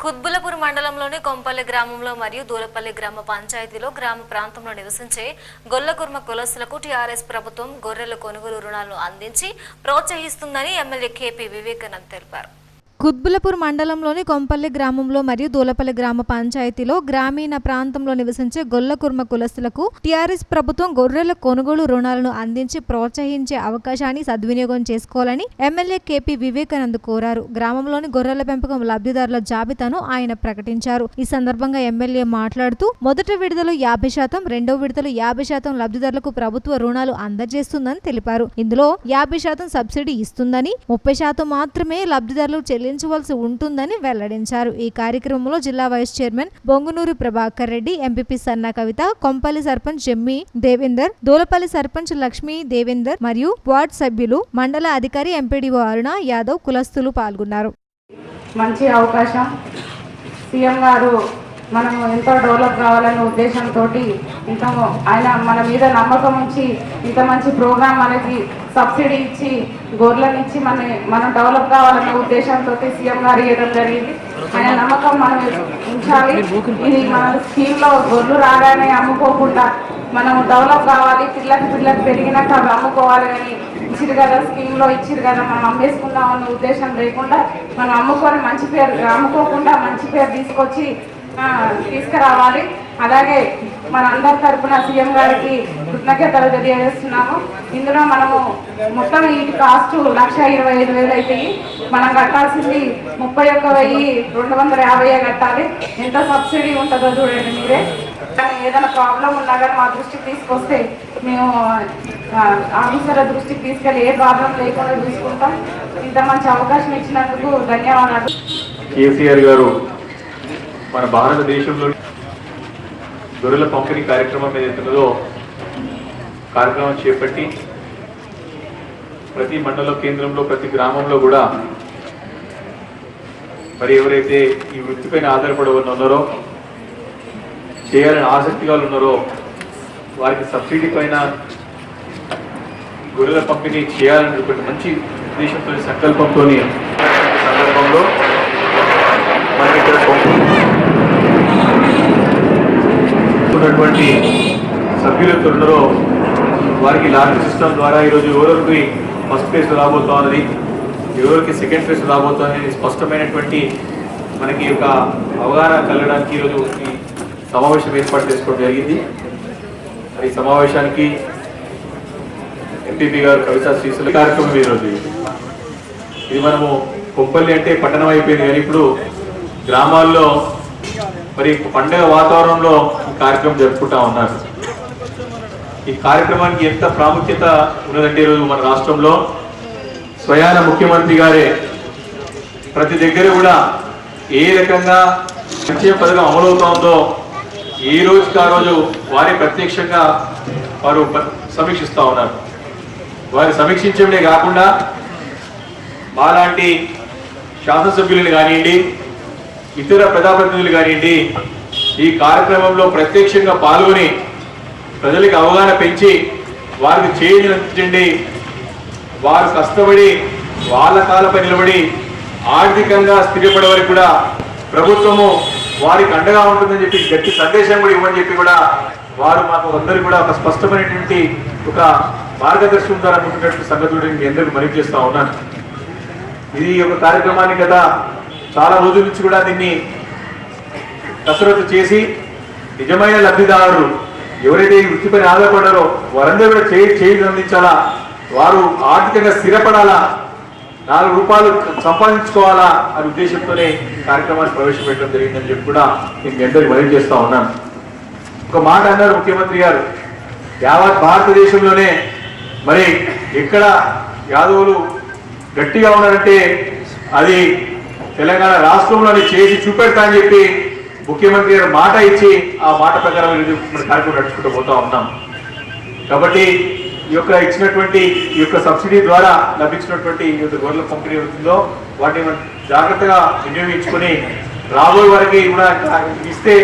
కుత్బులపూర్ మండలంలోని కొంపల్లి గ్రామంలో మరియు దూలపల్లి గ్రామ పంచాయతీలో గ్రామ ప్రాంతంలో నివసించే గొల్లకుర్మ కులస్తులకు టీఆర్ఎస్ ప్రభుత్వం గొర్రెల కొనుగోలు రుణాలను అందించి ప్రోత్సహిస్తుందని ఎమ్మెల్యే కేపీ వివేకానంద్ తెలిపారు. కుత్బులపూర్ మండలంలోని కొంపల్లి గ్రామంలో మరియు దూలపల్లి గ్రామ పంచాయతీలో గ్రామీణ ప్రాంతంలో నివసించే గొల్లకుర్మ కులస్తులకు టీఆర్ఎస్ ప్రభుత్వం గొర్రెల కొనుగోలు రుణాలను అందించి ప్రోత్సహించే అవకాశాన్ని సద్వినియోగం చేసుకోవాలని ఎమ్మెల్యే కేపీ వివేకానంద్ కోరారు. గ్రామంలోని గొర్రెల పెంపకం లబ్ధిదారుల జాబితాను ఆయన ప్రకటించారు. ఈ సందర్భంగా ఎమ్మెల్యే మాట్లాడుతూ మొదటి విడతలో 50%, రెండో విడతలో 50% లబ్ధిదారులకు ప్రభుత్వ రుణాలు అందజేస్తుందని తెలిపారు. ఇందులో 50% సబ్సిడీ ఇస్తుందని, 30% మాత్రమే లబ్ధిదారులు చెల్లించవలసి ఉంటుందని వెల్లడించారు. ఈ కార్యక్రమంలో జిల్లా vice chairman Bongunuru Prabhakar Reddy, MPP Sanna Kavitha, Kompally sarpanch జమ్మి దేవేందర్, దూలపల్లి సర్పంచ్ లక్ష్మీ దేవేందర్ మరియు వార్డ్ సభ్యులు, మండల అధికారి ఎంపీడీఓ అరుణ యాదవ్ కులస్తులు పాల్గొన్నారు. మంచి అవకాశం. సీఎం గారు మనము ఎంతో డెవలప్ కావాలనే ఉద్దేశంతో ఆయన మన మీద నమ్మకం ఉంచి ఇంత మంచి ప్రోగ్రాం మనకి సబ్సిడీ ఇచ్చి గొర్రెలను ఇచ్చి మనం డెవలప్ కావాలనే ఉద్దేశంతో సీఎం గారు ఇవ్వడం జరిగింది. ఆయన నమ్మకం మనం ఉంచాలి. ఇది మన స్కీమ్లో గొర్రెలు రాగానే అమ్ముకోకుండా మనం డెవలప్ కావాలి, పిల్లకి పెరిగినాక అవి అమ్ముకోవాలి అని ఇచ్చిరు కదా, స్కీమ్లో ఇచ్చిరు కదా, మనం అమ్మేసుకుందాం అన్న ఉద్దేశం లేకుండా మనం అమ్ముకొని అమ్ముకోకుండా మంచి పేరు తీసుకురావాలి. అలాగే మనందరి తరఫున సీఎం గారికి కృతజ్ఞతలు తెలియజేస్తున్నాము. ఇందులో మనము మొత్తం ఈ కాస్ట్ 1,25,000 అవుతాయి. మనం కట్టాల్సింది 31,250 కట్టాలి. ఎంత సబ్సిడీ ఉంటుందో చూడండి మీరే. ఏదైనా ప్రాబ్లం ఉన్నా కానీ మా దృష్టికి తీసుకొస్తే మేము ఆఫీసర్ల దృష్టికి తీసుకెళ్ళి ఏ ప్రాబ్లం లేకుండా చూసుకుంటాం. ఇంత మంచి అవకాశం ఇచ్చినందుకు ధన్యవాదాలు. కేసీఆర్ గారు మన భారతదేశంలో గొర్రెల పంపిణీ కార్యక్రమం ఏదైతున్నదో కార్యక్రమం చేపట్టి ప్రతి మండల కేంద్రంలో ప్రతి గ్రామంలో కూడా మరి ఎవరైతే ఈ వృత్తిపైన ఆధారపడి ఉన్నారో, చేయాలని ఆసక్తిగా ఉన్నారో వారికి సబ్సిడీ పైన గొర్రెల పంపిణీ చేయాలనేటువంటి మంచి ఉద్దేశంతో సంకల్పంతో సందర్భంలో మనకి ఇక్కడ ఉన్నటువంటి సభ్యులతో ఉన్నారో వారికి లాటరీ సిస్టమ్ ద్వారా ఈరోజు ఎవరికి ఫస్ట్ ప్లేస్ రాబోతున్నది, ఎవరికి సెకండ్ ప్లేస్ రాబోతున్నది స్పష్టమైనటువంటి మనకి ఒక అవగాహన కలగడానికి ఈరోజు ఈ సమావేశం ఏర్పాటు చేసుకోవడం జరిగింది. ఈ సమావేశానికి ఎంపీపీ గారు కవితా శ్రీశైల కార్యక్రమం ఈరోజు ఇది మనము కొంపల్లి అంటే పట్టణం అయిపోయింది, కానీ ఇప్పుడు గ్రామాల్లో మరి పండుగ వాతావరణంలో ఈ కార్యక్రమం జరుపుకుంటా ఉన్నారు. ఈ కార్యక్రమానికి ఎంత ప్రాముఖ్యత ఉన్నదంటే ఈరోజు మన రాష్ట్రంలో స్వయాన ముఖ్యమంత్రి గారే ప్రతి దగ్గర కూడా ఏ రకంగా సంక్షేమ పథకం అమలవుతుందో ఏ రోజుకి ఆ రోజు వారే ప్రత్యక్షంగా వారు సమీక్షిస్తూ ఉన్నారు. వారు సమీక్షించడమే కాకుండా మాలాంటి శాసనసభ్యులను కానివ్వండి, ఇతర ప్రజాప్రతినిధులు కానివ్వండి, ఈ కార్యక్రమంలో ప్రత్యక్షంగా పాల్గొని ప్రజలకు అవగాహన పెంచి వారికి చేయండి, వారు కష్టపడి వాళ్ళ కాలపై నిలబడి ఆర్థికంగా స్థిరపడే వరకు కూడా ప్రభుత్వము వారికి అండగా ఉంటుందని చెప్పి గట్టి సందేశం కూడా ఇవ్వని చెప్పి కూడా వారు మాకు అందరూ కూడా ఒక స్పష్టమైనటువంటి ఒక మార్గదర్శనం ద్వారా ముందున్నట్టు సంగతులు మీ అందరికీ మనవి చేస్తూ ఉన్నాను. ఇది ఒక కార్యక్రమాన్ని కదా చాలా రోజుల నుంచి కూడా దీన్ని కసరత్తు చేసి నిజమైన లబ్ధిదారులు ఎవరైతే ఈ వృత్తిపైన ఆధారపడ్డారో వారందరూ కూడా చేయి అందించాలా, వారు ఆర్థికంగా స్థిరపడాలా, 4 రూపాయలు సంపాదించుకోవాలా అనే ఉద్దేశంతోనే ఈ కార్యక్రమాన్ని ప్రవేశపెట్టడం జరిగిందని చెప్పి కూడా నేను అందరికీ మనవి చేస్తూ ఉన్నాను. ఒక మాట అన్నారు ముఖ్యమంత్రి గారు, యావత్ భారతదేశంలోనే మరి ఎక్కడ యాదవులు గట్టిగా ఉన్నారంటే అది తెలంగాణ రాష్ట్రంలోని చేసి చూపెడతా అని చెప్పి ముఖ్యమంత్రి గారు మాట ఇచ్చి ఆ మాట ప్రకారం కార్యక్రమం నడుచుకుంటూ పోతా ఉన్నాం. కాబట్టి ఈ యొక్క సబ్సిడీ ద్వారా లభించినటువంటి గొర్రెల పంపిణీ అవుతుందో వాటిని జాగ్రత్తగా వినియోగించుకొని రాబోయే వారికి కూడా ఇస్తే